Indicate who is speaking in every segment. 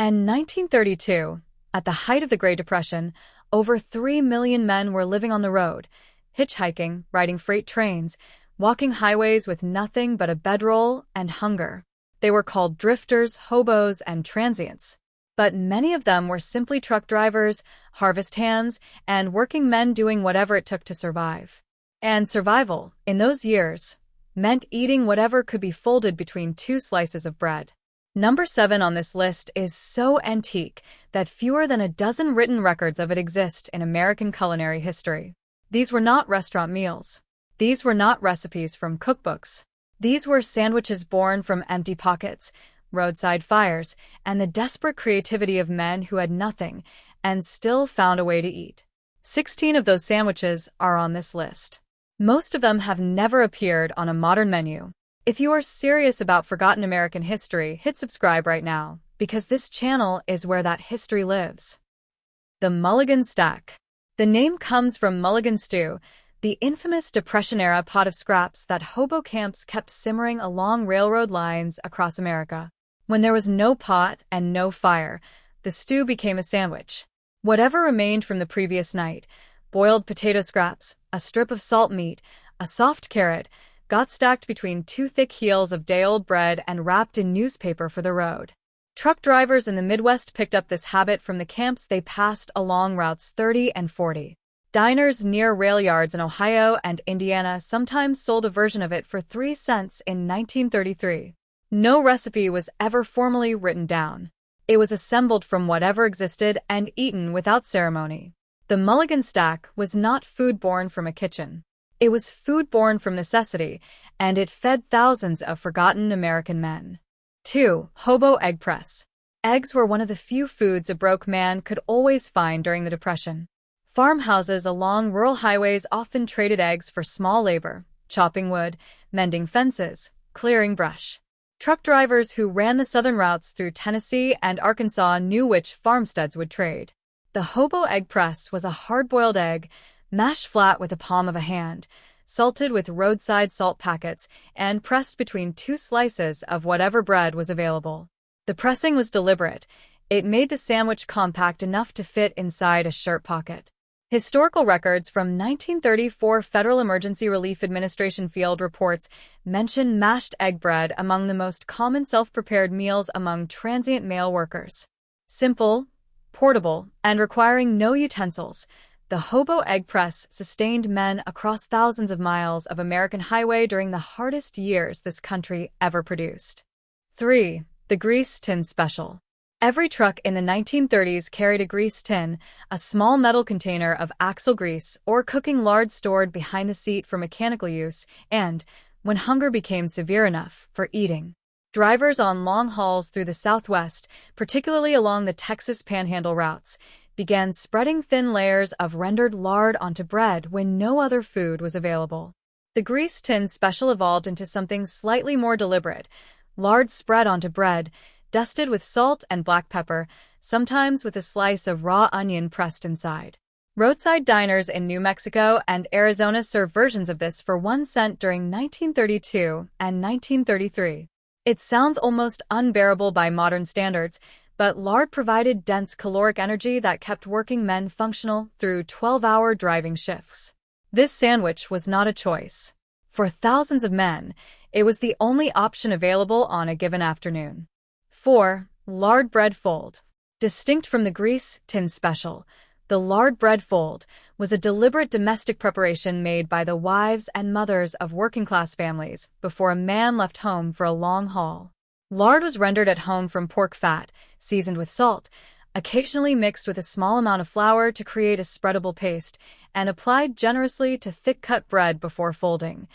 Speaker 1: And 1932, at the height of the Great Depression, over 3 million men were living on the road, hitchhiking, riding freight trains, walking highways with nothing but a bedroll and hunger. They were called drifters, hobos, and transients. But many of them were simply truck drivers, harvest hands, and working men doing whatever it took to survive. And survival, in those years, meant eating whatever could be folded between two slices of bread. Number 7 on this list is so antique that fewer than a dozen written records of it exist in American culinary history. These were not restaurant meals. These were not recipes from cookbooks. These were sandwiches born from empty pockets, roadside fires, and the desperate creativity of men who had nothing and still found a way to eat. 16 of those sandwiches are on this list. Most of them have never appeared on a modern menu. If you are serious about forgotten American history, hit subscribe right now, because this channel is where that history lives. The Mulligan Stack. The name comes from mulligan stew, the infamous Depression-era pot of scraps that hobo camps kept simmering along railroad lines across America. When there was no pot and no fire, the stew became a sandwich. Whatever remained from the previous night, boiled potato scraps, a strip of salt meat, a soft carrot, got stacked between two thick heels of day-old bread and wrapped in newspaper for the road. Truck drivers in the Midwest picked up this habit from the camps they passed along routes 30 and 40. Diners near rail yards in Ohio and Indiana sometimes sold a version of it for 3 cents in 1933. No recipe was ever formally written down. It was assembled from whatever existed and eaten without ceremony. The Mulligan Stack was not food born from a kitchen. It was food born from necessity, and it fed thousands of forgotten American men. 2. Hobo egg press. Eggs were one of the few foods a broke man could always find during the Depression. Farmhouses along rural highways often traded eggs for small labor, chopping wood, mending fences, clearing brush. Truck drivers who ran the southern routes through Tennessee and Arkansas knew which farmsteads would trade. The hobo egg press was a hard-boiled egg, mashed flat with the palm of a hand, salted with roadside salt packets, and pressed between two slices of whatever bread was available. The pressing was deliberate. It made the sandwich compact enough to fit inside a shirt pocket. Historical records from 1934 Federal Emergency Relief Administration field reports mention mashed egg bread among the most common self-prepared meals among transient male workers. Simple, portable, and requiring no utensils, the hobo egg press sustained men across thousands of miles of American highway during the hardest years this country ever produced. 3. The grease tin special. Every truck in the 1930s carried a grease tin, a small metal container of axle grease or cooking lard stored behind the seat for mechanical use and, when hunger became severe enough, for eating. Drivers on long hauls through the Southwest, particularly along the Texas Panhandle routes, began spreading thin layers of rendered lard onto bread when no other food was available. The grease tin special evolved into something slightly more deliberate: lard spread onto bread, dusted with salt and black pepper, sometimes with a slice of raw onion pressed inside. Roadside diners in New Mexico and Arizona served versions of this for 1 cent during 1932 and 1933. It sounds almost unbearable by modern standards, but lard provided dense caloric energy that kept working men functional through 12-hour driving shifts. This sandwich was not a choice. For thousands of men, it was the only option available on a given afternoon. 4. Lard bread fold. Distinct from the grease tin special, the lard bread fold was a deliberate domestic preparation made by the wives and mothers of working-class families before a man left home for a long haul. Lard was rendered at home from pork fat, seasoned with salt, occasionally mixed with a small amount of flour to create a spreadable paste, and applied generously to thick-cut bread before folding,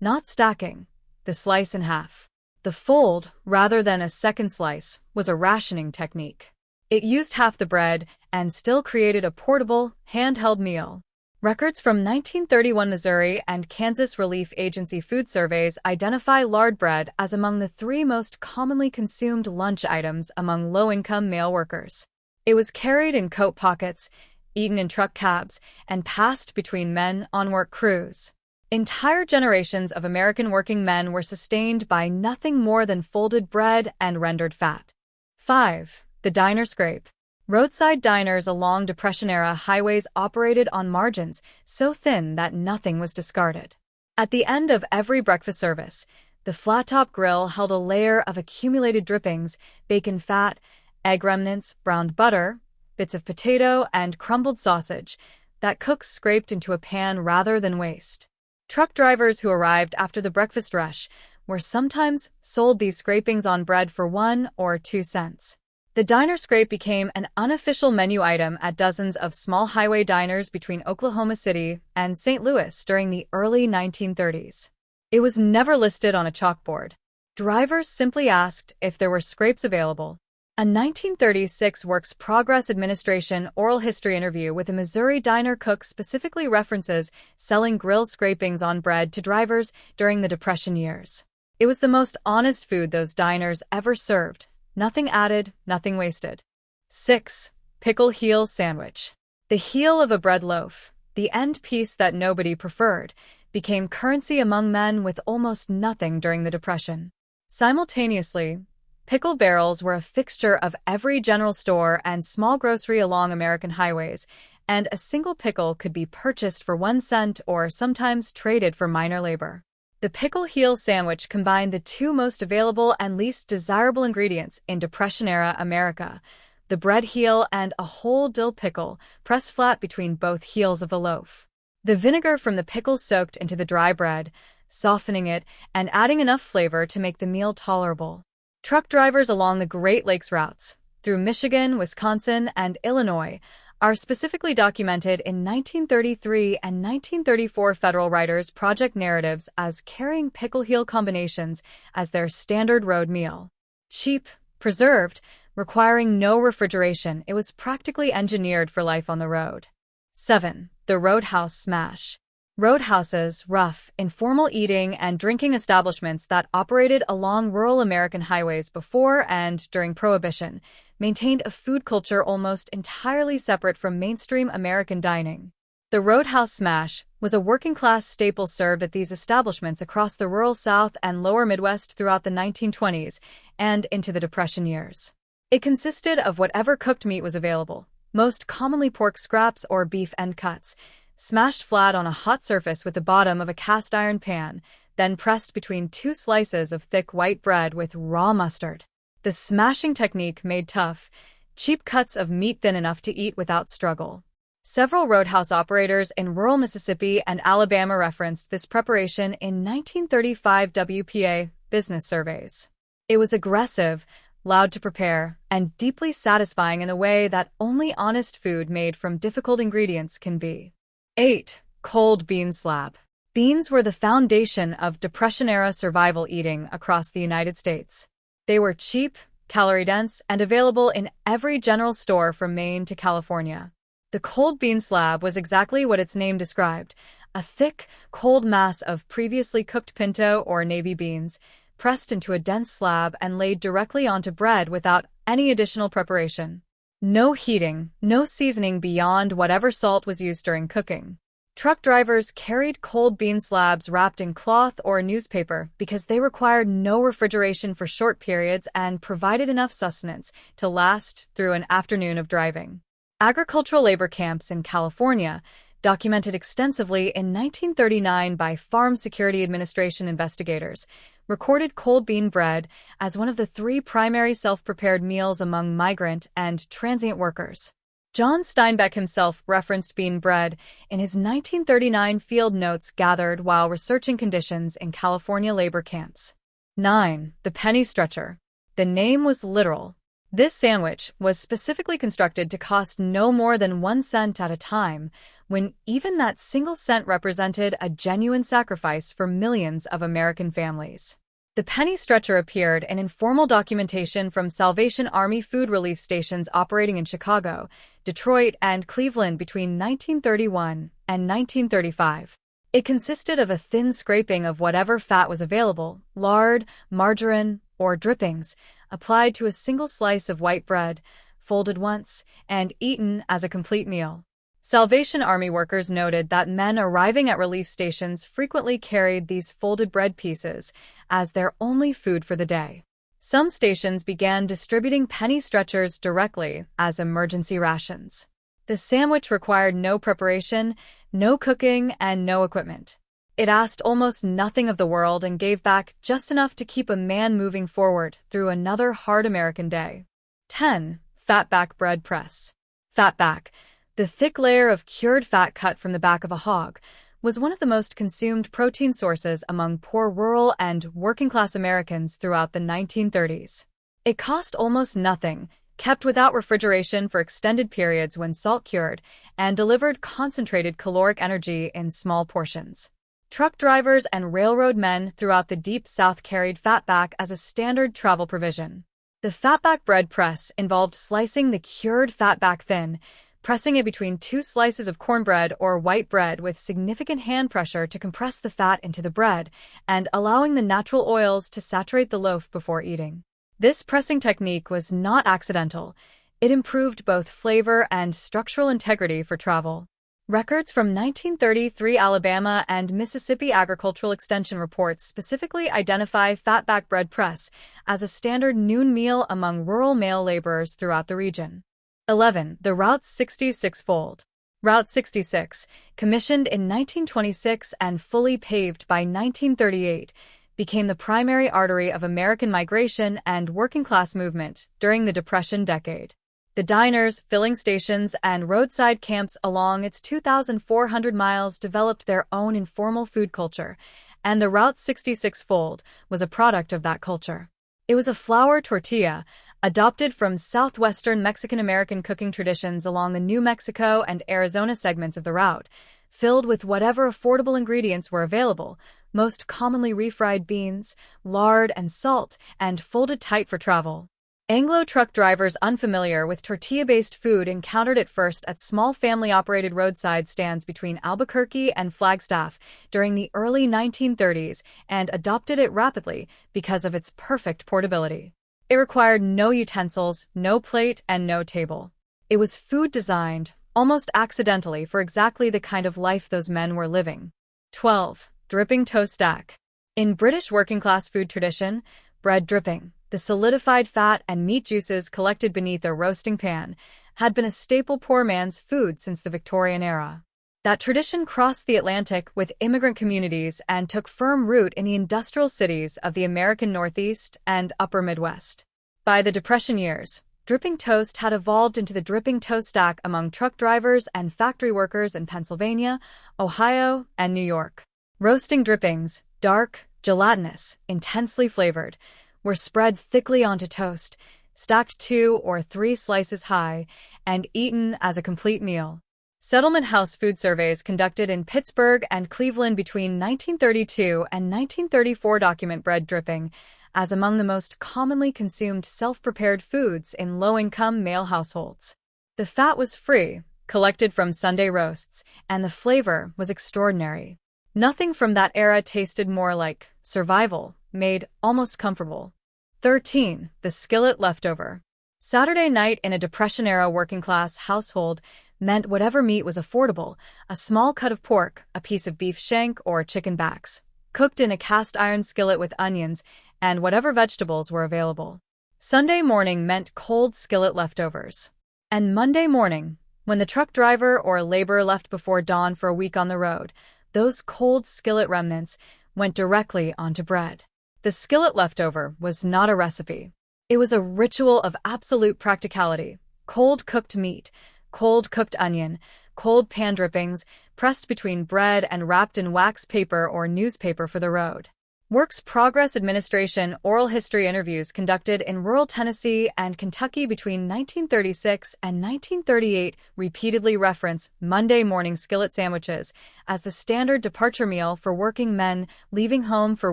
Speaker 1: not stacking, the slice in half. The fold, rather than a second slice, was a rationing technique. It used half the bread and still created a portable, handheld meal. Records from 1931 Missouri and Kansas Relief Agency food surveys identify lard bread as among the 3 most commonly consumed lunch items among low-income male workers. It was carried in coat pockets, eaten in truck cabs, and passed between men on work crews. Entire generations of American working men were sustained by nothing more than folded bread and rendered fat. 5. The diner scrape. Roadside diners along Depression-era highways operated on margins so thin that nothing was discarded. At the end of every breakfast service, the flat-top grill held a layer of accumulated drippings, bacon fat, egg remnants, browned butter, bits of potato, and crumbled sausage that cooks scraped into a pan rather than waste. Truck drivers who arrived after the breakfast rush were sometimes sold these scrapings on bread for 1 or 2 cents. The diner scrape became an unofficial menu item at dozens of small highway diners between Oklahoma City and St. Louis during the early 1930s. It was never listed on a chalkboard. Drivers simply asked if there were scrapes available. A 1936 Works Progress Administration oral history interview with a Missouri diner cook specifically references selling grill scrapings on bread to drivers during the Depression years. It was the most honest food those diners ever served. Nothing added, nothing wasted. 6. Pickle heel sandwich. The heel of a bread loaf, the end piece that nobody preferred, became currency among men with almost nothing during the Depression. Simultaneously, pickle barrels were a fixture of every general store and small grocery along American highways, and a single pickle could be purchased for 1 cent or sometimes traded for minor labor. The pickle heel sandwich combined the two most available and least desirable ingredients in Depression-era America, the bread heel and a whole dill pickle pressed flat between both heels of the loaf. The vinegar from the pickle soaked into the dry bread, softening it and adding enough flavor to make the meal tolerable. Truck drivers along the Great Lakes routes, through Michigan, Wisconsin, and Illinois, are specifically documented in 1933 and 1934 Federal Writers' Project narratives as carrying pickle heel combinations as their standard road meal. Cheap, preserved, requiring no refrigeration, it was practically engineered for life on the road. 7. The Roadhouse Smash. Roadhouses, rough, informal eating and drinking establishments that operated along rural American highways before and during Prohibition, maintained a food culture almost entirely separate from mainstream American dining. The Roadhouse Smash was a working-class staple served at these establishments across the rural South and lower Midwest throughout the 1920s and into the Depression years. It consisted of whatever cooked meat was available, most commonly pork scraps or beef end cuts, smashed flat on a hot surface with the bottom of a cast-iron pan, then pressed between 2 slices of thick white bread with raw mustard. The smashing technique made tough, cheap cuts of meat thin enough to eat without struggle. Several roadhouse operators in rural Mississippi and Alabama referenced this preparation in 1935 WPA business surveys. It was aggressive, loud to prepare, and deeply satisfying in a way that only honest food made from difficult ingredients can be. 8. Cold bean slab. Beans were the foundation of Depression-era survival eating across the United States. They were cheap, calorie-dense, and available in every general store from Maine to California. The cold bean slab was exactly what its name described, a thick, cold mass of previously cooked pinto or navy beans, pressed into a dense slab and laid directly onto bread without any additional preparation. No heating, no seasoning beyond whatever salt was used during cooking. Truck drivers carried cold bean slabs wrapped in cloth or newspaper because they required no refrigeration for short periods and provided enough sustenance to last through an afternoon of driving. Agricultural labor camps in California, documented extensively in 1939 by Farm Security Administration investigators, recorded cold bean bread as one of the 3 primary self-prepared meals among migrant and transient workers. John Steinbeck himself referenced bean bread in his 1939 field notes gathered while researching conditions in California labor camps. 9. The penny stretcher. The name was literal. This sandwich was specifically constructed to cost no more than 1 cent at a time, when even that single cent represented a genuine sacrifice for millions of American families. The penny stretcher appeared in informal documentation from Salvation Army food relief stations operating in Chicago, Detroit, and Cleveland between 1931 and 1935. It consisted of a thin scraping of whatever fat was available, lard, margarine, or drippings, applied to a single slice of white bread, folded once, and eaten as a complete meal. Salvation Army workers noted that men arriving at relief stations frequently carried these folded bread pieces as their only food for the day. Some stations began distributing penny stretchers directly as emergency rations. The sandwich required no preparation, no cooking, and no equipment. It asked almost nothing of the world and gave back just enough to keep a man moving forward through another hard American day. 10. Fatback bread press. Fatback, the thick layer of cured fat cut from the back of a hog, was one of the most consumed protein sources among poor rural and working-class Americans throughout the 1930s. It cost almost nothing, kept without refrigeration for extended periods when salt-cured, and delivered concentrated caloric energy in small portions. Truck drivers and railroad men throughout the Deep South carried fatback as a standard travel provision. The fatback bread press involved slicing the cured fatback thin, pressing it between two slices of cornbread or white bread with significant hand pressure to compress the fat into the bread, and allowing the natural oils to saturate the loaf before eating. This pressing technique was not accidental. It improved both flavor and structural integrity for travel. Records from 1933 Alabama and Mississippi agricultural extension reports specifically identify fatback bread press as a standard noon meal among rural male laborers throughout the region. 11. The Route 66 fold. Route 66, commissioned in 1926 and fully paved by 1938, became the primary artery of American migration and working-class movement during the Depression decade. The diners, filling stations, and roadside camps along its 2,400 miles developed their own informal food culture, and the Route 66 fold was a product of that culture. It was a flour tortilla, adopted from southwestern Mexican-American cooking traditions along the New Mexico and Arizona segments of the route, filled with whatever affordable ingredients were available, most commonly refried beans, lard, and salt, and folded tight for travel. Anglo truck drivers unfamiliar with tortilla-based food encountered it first at small family-operated roadside stands between Albuquerque and Flagstaff during the early 1930s and adopted it rapidly because of its perfect portability. It required no utensils, no plate, and no table. It was food designed, almost accidentally, for exactly the kind of life those men were living. 12. Dripping toast stack. In British working-class food tradition, bread dripping, the solidified fat and meat juices collected beneath a roasting pan, had been a staple poor man's food since the Victorian era. That tradition crossed the Atlantic with immigrant communities and took firm root in the industrial cities of the American Northeast and Upper Midwest. By the Depression years, dripping toast had evolved into the dripping toast stack among truck drivers and factory workers in Pennsylvania, Ohio, and New York. Roasting drippings, dark, gelatinous, intensely flavored, were spread thickly onto toast, stacked 2 or 3 slices high, and eaten as a complete meal. Settlement house food surveys conducted in Pittsburgh and Cleveland between 1932 and 1934 document bread dripping as among the most commonly consumed self-prepared foods in low-income male households. The fat was free, collected from Sunday roasts, and the flavor was extraordinary. Nothing from that era tasted more like survival, made almost comfortable. 13. The skillet leftover. Saturday night in a Depression-era working-class household meant whatever meat was affordable, a small cut of pork, a piece of beef shank, or chicken backs, cooked in a cast-iron skillet with onions, and whatever vegetables were available. Sunday morning meant cold skillet leftovers. And Monday morning, when the truck driver or laborer left before dawn for a week on the road, those cold skillet remnants went directly onto bread. The skillet leftover was not a recipe. It was a ritual of absolute practicality. Cold cooked meat, cold cooked onion, cold pan drippings, pressed between bread and wrapped in wax paper or newspaper for the road. Works Progress Administration oral history interviews conducted in rural Tennessee and Kentucky between 1936 and 1938 repeatedly reference Monday morning skillet sandwiches as the standard departure meal for working men leaving home for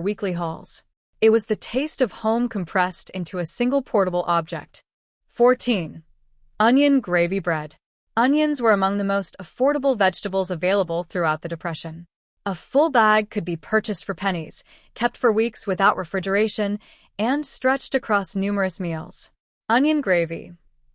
Speaker 1: weekly hauls. It was the taste of home compressed into a single portable object. 14. Onion gravy bread. Onions were among the most affordable vegetables available throughout the Depression. A full bag could be purchased for pennies, kept for weeks without refrigeration, and stretched across numerous meals. Onion gravy.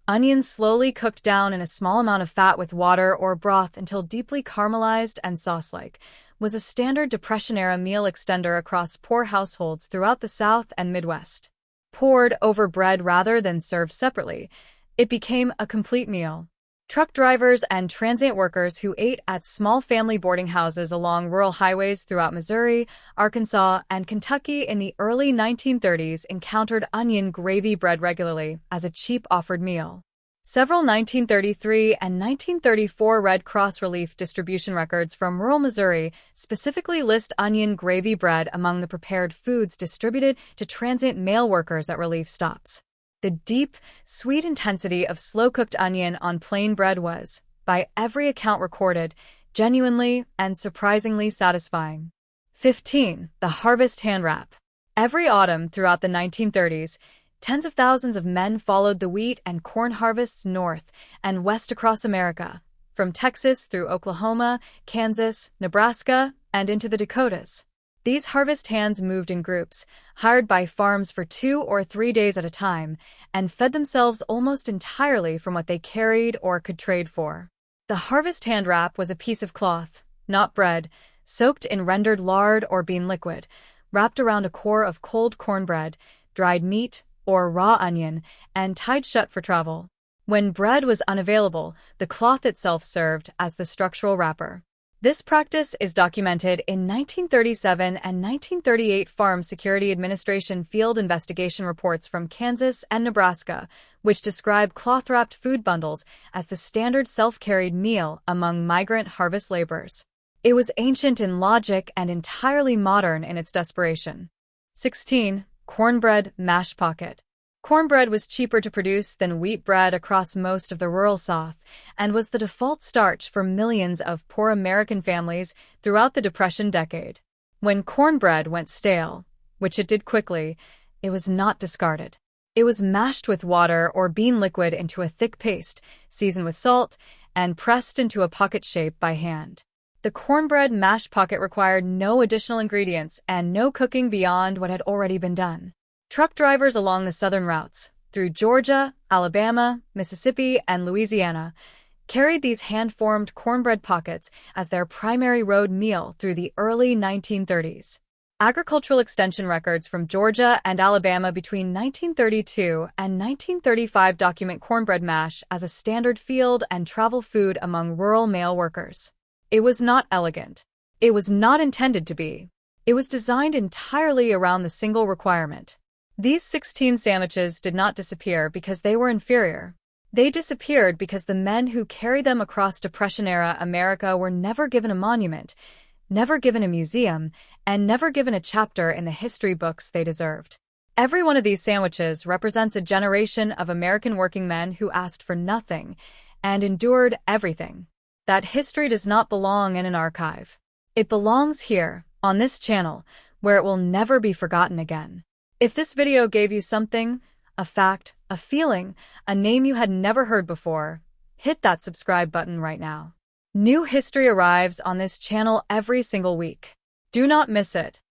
Speaker 1: Onions slowly cooked down in a small amount of fat with water or broth until deeply caramelized and sauce-like, was a standard Depression-era meal extender across poor households throughout the South and Midwest. poured over bread rather than served separately. It became a complete meal. Truck drivers and transient workers who ate at small family boarding houses along rural highways throughout Missouri, Arkansas, and Kentucky in the early 1930s encountered onion gravy bread regularly as a cheap offered meal. Several 1933 and 1934 Red Cross relief distribution records from rural Missouri specifically list onion gravy bread among the prepared foods distributed to transient mail workers at relief stops. The deep, sweet intensity of slow-cooked onion on plain bread was, by every account recorded, genuinely and surprisingly satisfying. 15. The harvest hand wrap. Every autumn throughout the 1930s, tens of thousands of men followed the wheat and corn harvests north and west across America, from Texas through Oklahoma, Kansas, Nebraska, and into the Dakotas. These harvest hands moved in groups, hired by farms for 2 or 3 days at a time, and fed themselves almost entirely from what they carried or could trade for. The harvest hand wrap was a piece of cloth, not bread, soaked in rendered lard or bean liquid, wrapped around a core of cold cornbread, dried meat, or raw onion, and tied shut for travel. When bread was unavailable, the cloth itself served as the structural wrapper. This practice is documented in 1937 and 1938 Farm Security Administration field investigation reports from Kansas and Nebraska, which describe cloth-wrapped food bundles as the standard self-carried meal among migrant harvest laborers. It was ancient in logic and entirely modern in its desperation. 16. Cornbread mash pocket. Cornbread was cheaper to produce than wheat bread across most of the rural South and was the default starch for millions of poor American families throughout the Depression decade. When cornbread went stale, which it did quickly, it was not discarded. It was mashed with water or bean liquid into a thick paste, seasoned with salt, and pressed into a pocket shape by hand. The cornbread mash pocket required no additional ingredients and no cooking beyond what had already been done. Truck drivers along the southern routes, through Georgia, Alabama, Mississippi, and Louisiana, carried these hand-formed cornbread pockets as their primary road meal through the early 1930s. Agricultural extension records from Georgia and Alabama between 1932 and 1935 document cornbread mash as a standard field and travel food among rural mail workers. It was not elegant. It was not intended to be. It was designed entirely around the single requirement. These 16 sandwiches did not disappear because they were inferior. They disappeared because the men who carried them across Depression-era America were never given a monument, never given a museum, and never given a chapter in the history books they deserved. Every one of these sandwiches represents a generation of American working men who asked for nothing and endured everything. That history does not belong in an archive. It belongs here, on this channel, where it will never be forgotten again. If this video gave you something, a fact, a feeling, a name you had never heard before, hit that subscribe button right now. New history arrives on this channel every single week. Do not miss it.